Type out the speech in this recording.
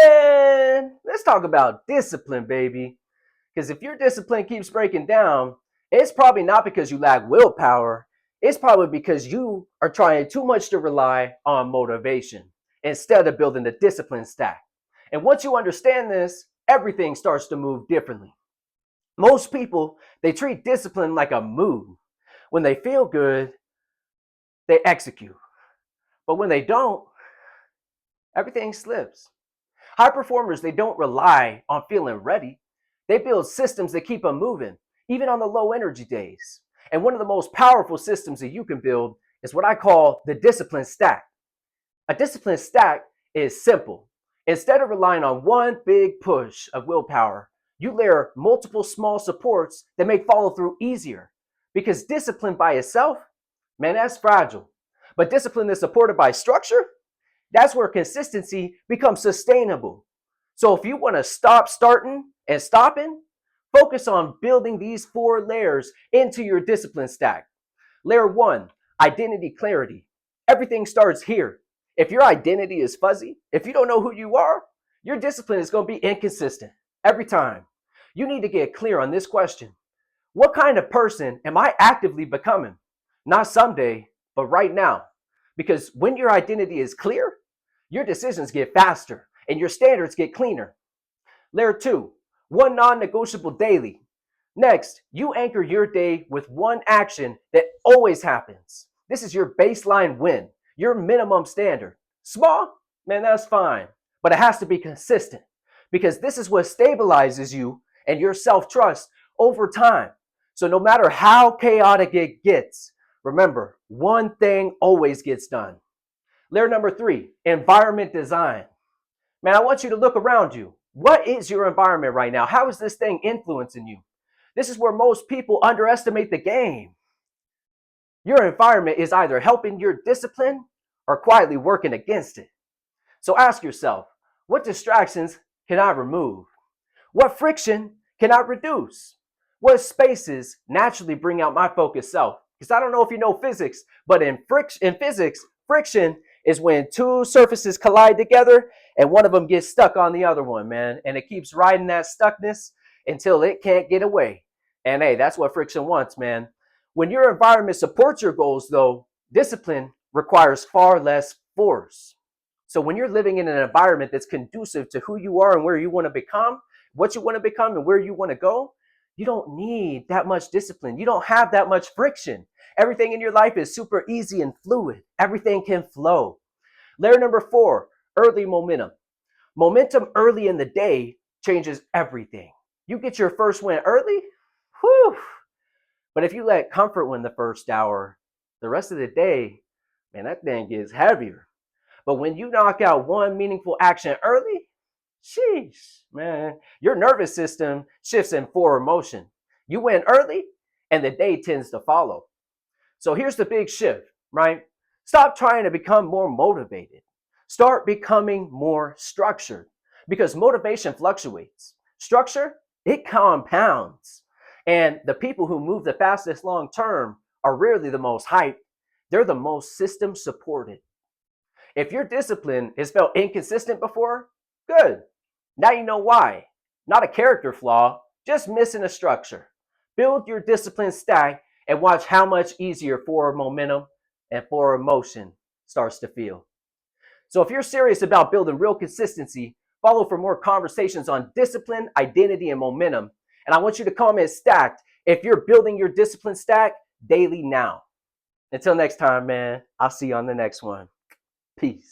Man, let's talk about discipline, baby. Because if your discipline keeps breaking down, it's probably not because you lack willpower. It's probably because you are trying too much to rely on motivation instead of building the discipline stack. And once you understand this, everything starts to move differently. Most people, they treat discipline like a mood. When they feel good, they execute. But when they don't, everything slips. High performers, they don't rely on feeling ready. They build systems that keep them moving, even on the low energy days. And one of the most powerful systems that you can build is what I call the discipline stack. A discipline stack is simple. Instead of relying on one big push of willpower, you layer multiple small supports that make follow through easier. Because discipline by itself, man, that's fragile. But discipline that's supported by structure, that's where consistency becomes sustainable. So if you want to stop starting and stopping, focus on building these four layers into your discipline stack. Layer one, identity clarity. Everything starts here. If your identity is fuzzy, if you don't know who you are, your discipline is going to be inconsistent every time. You need to get clear on this question. What kind of person am I actively becoming? Not someday, but right now. Because when your identity is clear, your decisions get faster and your standards get cleaner. Layer two, one non-negotiable daily. Next, you anchor your day with one action that always happens. This is your baseline win, your minimum standard. Small? Man, that's fine. But it has to be consistent because this is what stabilizes you and your self-trust over time. So no matter how chaotic it gets, remember, one thing always gets done. Layer number three, environment design. Man, I want you to look around you. What is your environment right now? How is this thing influencing you? This is where most people underestimate the game. Your environment is either helping your discipline or quietly working against it. So ask yourself, what distractions can I remove? What friction can I reduce? What spaces naturally bring out my focused self? Because I don't know if you know physics, but in physics, friction is when two surfaces collide together and one of them gets stuck on the other one, man. And it keeps riding that stuckness until it can't get away. And hey, that's what friction wants, man. When your environment supports your goals, though, discipline requires far less force. So when you're living in an environment that's conducive to who you are and where you want to become, what you want to become and where you want to go, you don't need that much discipline. You don't have that much friction. Everything in your life is super easy and fluid. Everything can flow. Layer number four, early momentum. Momentum early in the day changes everything. You get your first win early, whew. But if you let comfort win the first hour, the rest of the day, man, that thing gets heavier. But when you knock out one meaningful action early, sheesh, man, your nervous system shifts in forward motion. You win early, and the day tends to follow. So here's the big shift, right? Stop trying to become more motivated. Start becoming more structured because motivation fluctuates. Structure, it compounds. And the people who move the fastest long term are rarely the most hyped. They're the most system supported. If your discipline has felt inconsistent before, good. Now you know why. Not a character flaw, just missing a structure. Build your discipline stack and watch how much easier forward momentum and forward motion starts to feel. So if you're serious about building real consistency, follow for more conversations on discipline, identity, and momentum. And I want you to comment stacked if you're building your discipline stack daily now. Until next time, man, I'll see you on the next one. Peace.